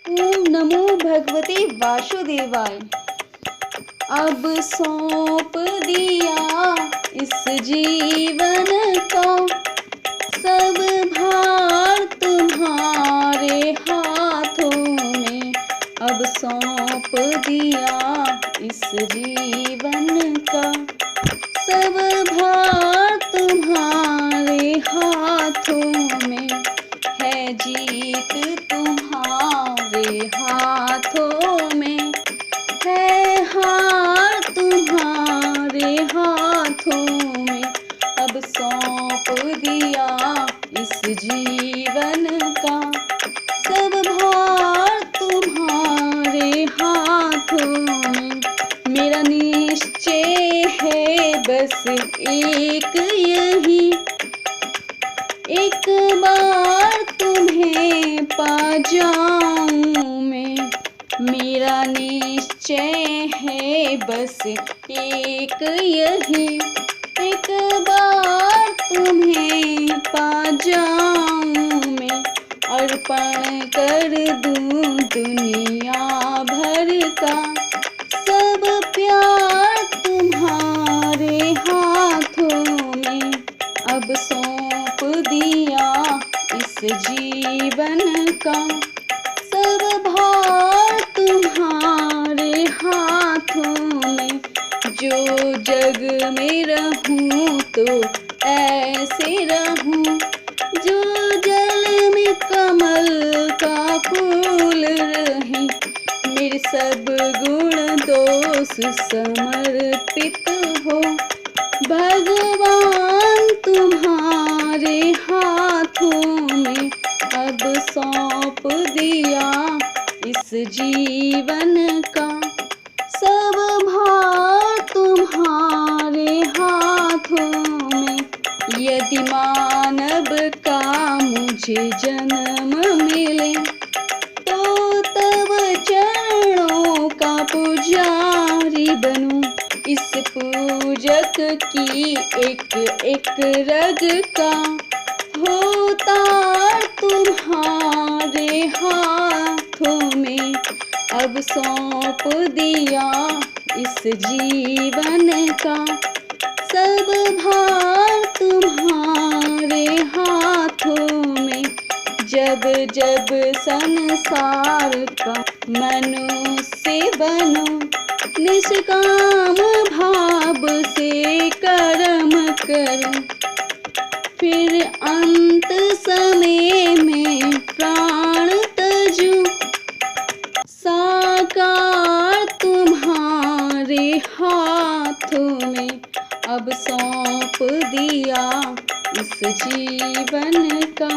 ओम नमो भगवते वासुदेवाय। अब सौंप दिया इस जीवन का, सब भार तुम्हारे हाथों में। अब सौंप दिया इस जीवन का, सब भार तुम्हारे हाथों में। है जीत तुम्हारे हाथों में, है हार तुम्हारे हाथों में। अब सौंप दिया इस जीवन का, सब भार तुम्हारे हाथों में। मेरा निश्चय है बस एक यही, एक बार तुम्हें पा जाऊं मैं। मेरा निश्चय है बस एक यही, एक बार तुम्हें पा जाऊं मैं। अर्पण कर दूं दुनिया भर का, सब प्यार तुम्हारे हाथों में। अब सौंप दिया इस जीवन का, सब भार तुम्हारे हाथों में। जो जग में रहूं तो ऐसे रहूं, जो जल में कमल का फूल रहे। मेरे सब गुण दोष समर्पित हो, भगवान तुम्हारे हाथों में। अब सौंप दिया इस जीवन का, सब भार तुम्हारे हाथों में। यदि मानव का मुझे जन्म मिले, तो तब चरणों का पुजारी बनूं। इस पूजक की एक एक रग का होता तुम्हारे हाथों में। अब सौंप दिया इस जीवन का, सब भार तुम्हारे हाथों में। जब जब संसार का मनुष्य बनो, निष्काम भाव से कर्म करो। फिर अंत समय में प्राण तजूं, साकार तुम्हारे हाथों में। अब सौंप दिया इस जीवन का,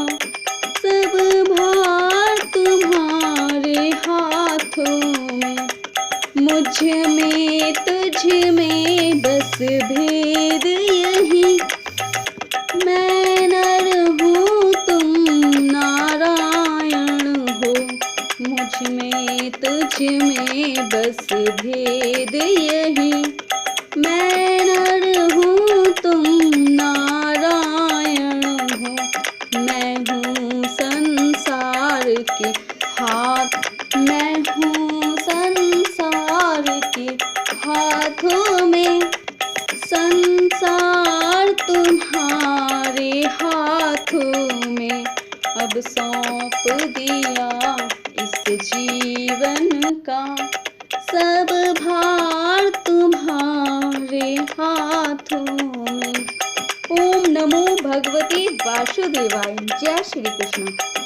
सब भार तुम्हारे हाथों में। मुझ में तुझ में बस भेद यही, मैं नर हूँ तुम नारायण हो। मुझ में तुझ में बस भेद यही, मैं नर हूँ तुम नारायण हो। मैं हूँ संसार के हाथ, मैं हूँ संसार के हाथों में। संसार तुम्हारे हाथों में। अब सौंप दिया इस जीवन का, सब भार तुम्हारे हाथों में। ओम नमो भगवते वासुदेवाय। जय श्री कृष्ण।